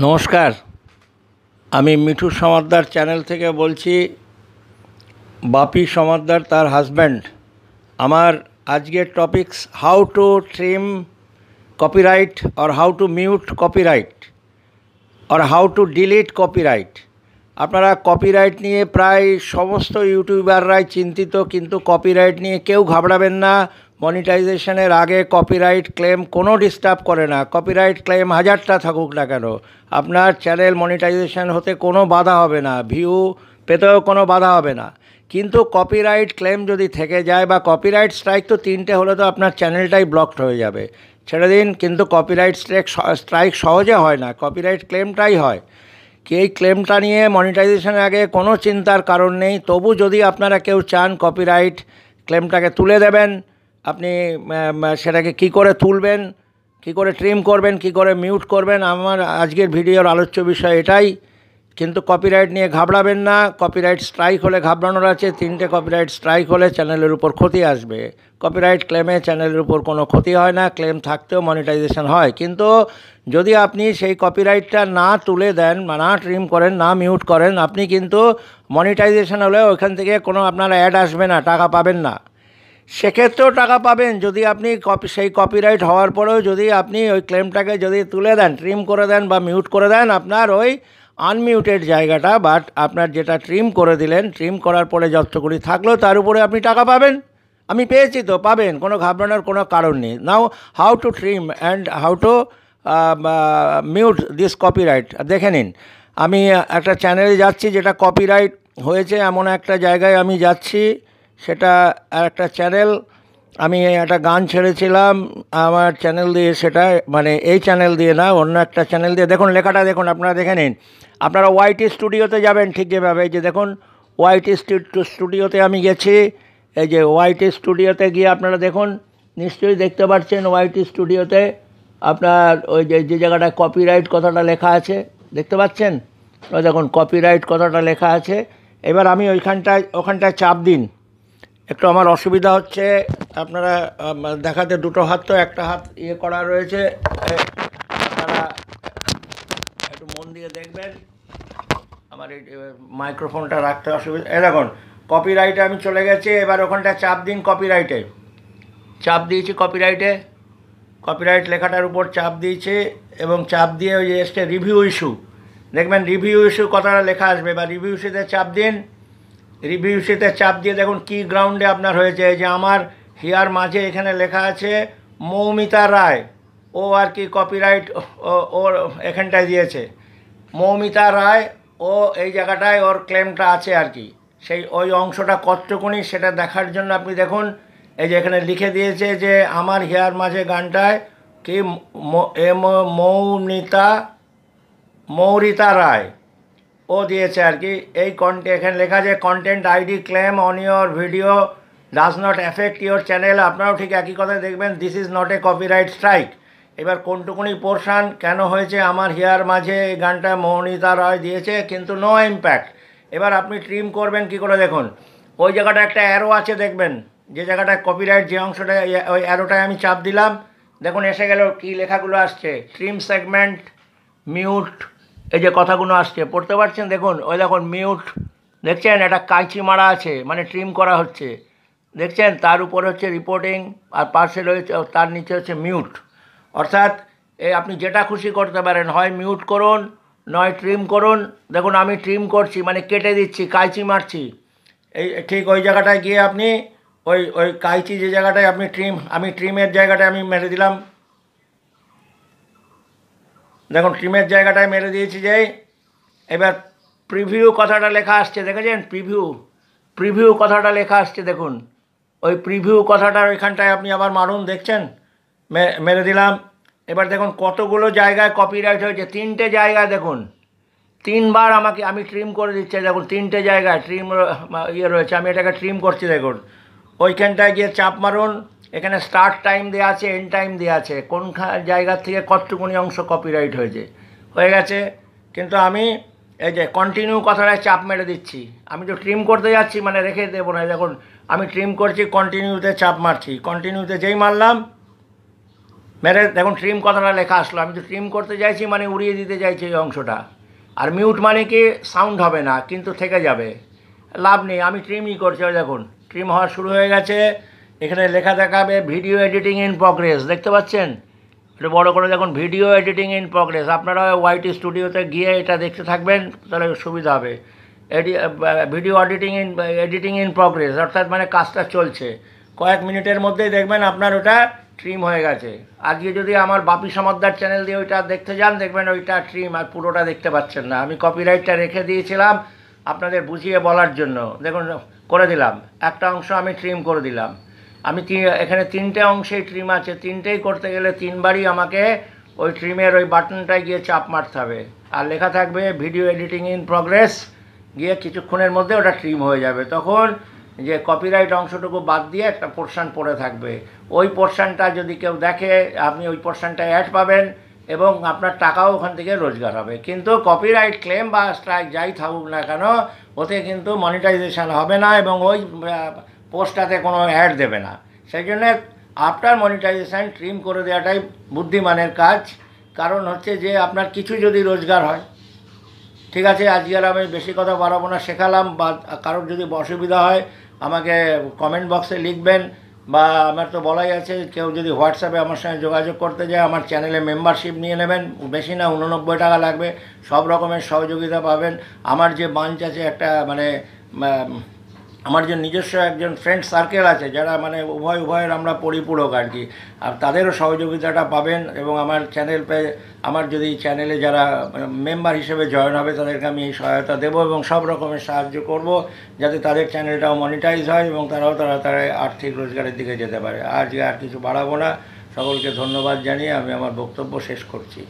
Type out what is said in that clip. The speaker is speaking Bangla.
নমস্কার, আমি মিঠু সমাদ্দার চ্যানেল থেকে বলছি। বাপি সমাদ্দার তার হাজব্যান্ড। আমার আজকের topics how to trim copyright or how to mute copyright or how to delete copyright. আপনারা কপিরাইট নিয়ে প্রায় সমস্ত ইউটিউবাররাই চিন্তিত, কিন্তু কপিরাইট নিয়ে কেউ ঘাবড়াবেন না। মনিটাইজেশনের আগে কপিরাইট ক্লেম কোনো ডিস্টার্ব করে না। কপিরাইট ক্লেম হাজারটা থাকুক না কেন, আপনার চ্যানেল মনিটাইজেশন হতে কোনো বাধা হবে না, ভিউ পেতেও কোনো বাধা হবে না। কিন্তু কপিরাইট ক্লেম যদি থেকে যায় বা কপিরাইট স্ট্রাইক তো তিনটে হলে তো আপনার চ্যানেলটাই ব্লকড হয়ে যাবে। ছেড়ে দিন, কিন্তু কপিরাইট স্ট্রাইক সহজে হয় না, কপিরাইট ক্লেমটাই হয়। কি এই ক্লেমটা নিয়ে মনিটাইজেশনের আগে কোনো চিন্তার কারণ নেই। তবু যদি আপনারা কেউ চান কপিরাইট ক্লেমটাকে তুলে দেবেন, আপনি সেটাকে কি করে তুলবেন, কি করে ট্রিম করবেন, কি করে মিউট করবেন, আমার আজকের ভিডিওর আলোচ্য বিষয় এটাই। কিন্তু কপিরাইট নিয়ে ঘাবড়াবেন না। কপিরাইট স্ট্রাইক হলে ঘাবড়ানোর আছে। তিনটে কপিরাইট স্ট্রাইক হলে চ্যানেলের উপর ক্ষতি আসবে। কপিরাইট ক্লেমে চ্যানেলের উপর কোনো ক্ষতি হয় না, ক্লেম থাকতেও মনিটাইজেশন হয়। কিন্তু যদি আপনি সেই কপিরাইটটা না তুলে দেন, না ট্রিম করেন, না মিউট করেন, আপনি কিন্তু মনিটাইজেশন হলে ওইখান থেকে কোনো আপনার অ্যাড আসবে না, টাকা পাবেন না। সেক্ষেত্রেও টাকা পাবেন যদি আপনি সেই কপিরাইট হওয়ার পরেও যদি আপনি ওই ক্লেমটাকে যদি তুলে দেন, ট্রিম করে দেন বা মিউট করে দেন, আপনার ওই আনমিউটেড জায়গাটা বাট আপনার যেটা ট্রিম করে দিলেন, ট্রিম করার পরে যতটুকুনি থাকলো তার উপরে আপনি টাকা পাবেন। আমি পেয়েছি তো, পাবেন, কোনো ঘাবড়ানোর কোনো কারণ নেই। Now how to trim and how to mute this copyright দেখে নিন। আমি একটা চ্যানেলে যাচ্ছি যেটা কপিরাইট হয়েছে, এমন একটা জায়গায় আমি যাচ্ছি। সেটা একটা চ্যানেল, আমি একটা গান ছেড়েছিলাম আমার চ্যানেল দিয়ে, সেটা মানে এই চ্যানেল দিয়ে না, অন্য একটা চ্যানেল দিয়ে। দেখুন লেখাটা দেখুন, আপনারা দেখে নিন। আপনারা ওয়াইটি স্টুডিওতে যাবেন ঠিক যেভাবে, এই যে দেখুন ওয়াইটি স্টুডিওতে আমি গেছি। এই যে ওয়াইটি স্টুডিওতে গিয়ে আপনারা দেখুন, নিশ্চয়ই দেখতে পাচ্ছেন ওয়াইটি স্টুডিওতে আপনার ওই যে জায়গাটায় কপিরাইট কথাটা লেখা আছে, দেখতে পাচ্ছেন? ওই দেখুন কপিরাইট কথাটা লেখা আছে। এবার আমি ওখানটায় চাপ দিন। একটু আমার অসুবিধা হচ্ছে, আপনারা দেখাতে দুটো হাত তো, একটা হাত ইয়ে করা রয়েছে, আপনারা একটু মন দিয়ে দেখবেন। আমার এই মাইক্রোফোনটা রাখতে অসুবিধা। দেখুন কপিরাইটে আমি চলে গেছি। এবার ওখানটায় চাপ দিন, কপিরাইটে চাপ দিয়েছি। কপিরাইট লেখাটার উপর চাপ দিয়েছে এবং চাপ দিয়ে ওই যে এসছে রিভিউ ইস্যু, দেখবেন রিভিউ ইস্যু কথাটা লেখা আসবে। বা রিভিউ ইস্যুতে চাপ দিন। রিভিউ ইস্যুতে চাপ দিয়ে দেখুন কি গ্রাউন্ডে আপনার হয়েছে। এই যে আমার হিয়ার মাঝে এখানে লেখা আছে মৌমিতা রায়, ও আর কি কপিরাইট ওর এখানটায় দিয়েছে মৌমিতা রায়, ও এই জায়গাটায় ওর ক্লেমটা আছে আর কি। সেই ওই অংশটা কতটুকুনি সেটা দেখার জন্য আপনি দেখুন, এই যে এখানে লিখে দিয়েছে যে আমার হিয়ার মাঝে গানটায় কি মৌরিতা রায় ও দিয়েছে আর কি। এই এখানে লেখা আছে content ID claim on your video does not effect your channel. আপনারাও ঠিক একই কথা দেখবেন, this is not a copyright strike. এবার কোনটুকুনি পোর্শান কেন হয়েছে, আমার হিয়ার মাঝে এই গানটা মৌনিতা রায় দিয়েছে কিন্তু নো ইম্প্যাক্ট। এবার আপনি ট্রিম করবেন কি করে দেখুন, ওই জায়গাটা একটা অ্যারো আছে দেখবেন, যে জায়গাটায় কপিরাইট যে অংশটা, ওই অ্যারোটায় আমি চাপ দিলাম। দেখুন এসে গেল কি লেখাগুলো আসছে, ট্রিম সেগমেন্ট, মিউট, এই যে কথাগুলো আসছে পড়তে পারছেন। দেখুন ওই দেখুন মিউট, দেখছেন একটা কাঁচি মারা আছে মানে ট্রিম করা হচ্ছে, দেখছেন? তার উপর হচ্ছে রিপোর্টিং, আর পাশে রয়েছে, তার নিচে হচ্ছে মিউট। অর্থাৎ আপনি যেটা খুশি করতে পারেন, হয় মিউট করুন নয় ট্রিম করুন। দেখুন আমি ট্রিম করছি মানে কেটে দিচ্ছি, কাঁচি মারছি। এই ঠিক ওই জায়গাটায় গিয়ে আপনি ওই কাঁচি যে জায়গাটায় আপনি আমি ট্রিমের জায়গাটায় আমি মেরে দিলাম। দেখুন ট্রিমের জায়গাটায় মেরে দিয়েছি যে। এবার প্রিভিউ কথাটা লেখা আসছে, দেখেছেন? প্রিভিউ কথাটা লেখা আসছে দেখুন, ওই প্রিভিউ কথাটার ওইখানটায় আপনি আবার মারুন, দেখছেন? মেরে দিলাম। এবার দেখুন কতগুলো জায়গায় কপিরাইট হয়েছে, তিনটে জায়গায় দেখুন, তিনবার আমি ট্রিম করে দিচ্ছি। দেখুন তিনটে জায়গায় ট্রিম ইয়ে রয়েছে, আমি এটাকে ট্রিম করছি। দেখুন ওইখানটায় গিয়ে চাপ মারুন, এখানে স্টার্ট টাইম দেওয়া আছে, এন্ড টাইম দেওয়া আছে, কোন জায়গা থেকে কতটুকুনি অংশ কপিরাইট হয়ে গেছে। কিন্তু আমি এই যে কন্টিনিউ কথাটায় চাপ মেরে দিচ্ছি, আমি তো ট্রিম করতে যাচ্ছি মানে রেখে দেবো না। দেখুন আমি ট্রিম করছি, কন্টিনিউতে চাপ মারছি, কন্টিনিউতে যেই মারলাম মেরে দেখুন ট্রিম কথাটা লেখা আসলো, আমি তো ট্রিম করতে চাইছি মানে উড়িয়ে দিতে চাইছি এই অংশটা। আর মিউট মানে কি সাউন্ড হবে না কিন্তু থেকে যাবে, লাভ নেই। আমি ট্রিমই করছি, ওই দেখুন ট্রিম হওয়া শুরু হয়ে গেছে। এখানে লেখা দেখাবে ভিডিও এডিটিং ইন প্রগ্রেস, দেখতে পাচ্ছেন? একটু বড় করে দেখুন, ভিডিও এডিটিং ইন প্রগ্রেস। আপনারা ওয়াইটি স্টুডিওতে গিয়ে এটা দেখতে থাকবেন, তাহলে সুবিধা হবে। ভিডিও এডিটিং ইন প্রগ্রেস অর্থাৎ মানে কাজটা চলছে, কয়েক মিনিটের মধ্যেই দেখবেন আপনার ওটা ট্রিম হয়ে গেছে। আজকে যদি আমার বাপি সমাদ্দার চ্যানেল দিয়ে ওইটা দেখতে যান, দেখবেন ওইটা ট্রিম, আর পুরোটা দেখতে পাচ্ছেন না। আমি কপিরাইটটা রেখে দিয়েছিলাম আপনাদের বুঝিয়ে বলার জন্য। দেখুন করে দিলাম, একটা অংশ আমি ট্রিম করে দিলাম। আমি এখানে 3টে অংশেই ট্রিম আছে, 3টেই করতে গেলে 3বারই আমাকে ওই ট্রিমের ওই বাটনটায় গিয়ে চাপ মারতে হবে। আর লেখা থাকবে ভিডিও এডিটিং ইন প্রগ্রেস, গিয়ে কিছুক্ষণের মধ্যে ওটা ট্রিম হয়ে যাবে। তখন যে কপিরাইট অংশটুকু বাদ দিয়ে একটা পোর্শান পড়ে থাকবে, ওই পোর্শানটা যদি কেউ দেখে আপনি ওই পোর্শানটায় অ্যাড পাবেন এবং আপনার টাকাও ওখান থেকে রোজগার হবে। কিন্তু কপিরাইট ক্লেম বা স্ট্রাইক যাই থাকুক না কেন, ওতে কিন্তু মনিটাইজেশান হবে না এবং ওই পোস্টটাতে কোনো অ্যাড দেবে না। সেই জন্যে আফটার মনিটাইজেশান ট্রিম করে দেওয়াটাই বুদ্ধিমানের কাজ। কারণ হচ্ছে যে আপনার কিছু যদি রোজগার হয়। ঠিক আছে, আজকে আর আমি বেশি কথা বাড়াবো না, শেখালাম। বা কারোর যদি অসুবিধা হয় আমাকে কমেন্ট বক্সে লিখবেন, বা আমার তো বলাই আছে, কেউ যদি হোয়াটসঅ্যাপে আমার সঙ্গে যোগাযোগ করতে যায় আমার চ্যানেলে মেম্বারশিপ নিয়ে নেবেন, বেশি না 89 টাকা লাগবে, সব রকমের সহযোগিতা পাবেন। আমার যে বাঞ্চ আছে একটা মানে আমার যে নিজস্ব একজন ফ্রেন্ড সার্কেল আছে যারা মানে উভয়ের আমরা পরিপূরক আর কি, আর তাদেরও সহযোগিতাটা পাবেন। এবং আমার আমার যদি চ্যানেলে যারা মেম্বার হিসেবে জয়েন হবে তাদেরকে আমি এই সহায়তা দেবো এবং সব রকমের সাহায্য করব যাতে তাদের চ্যানেলটাও মনিটাইজ হয় এবং তারাও তাড়াতাড়ি আর্থিক রোজগারের দিকে যেতে পারে। আজকে আর কিছু বাড়াবো না, সকলকে ধন্যবাদ জানিয়ে আমি আমার বক্তব্য শেষ করছি।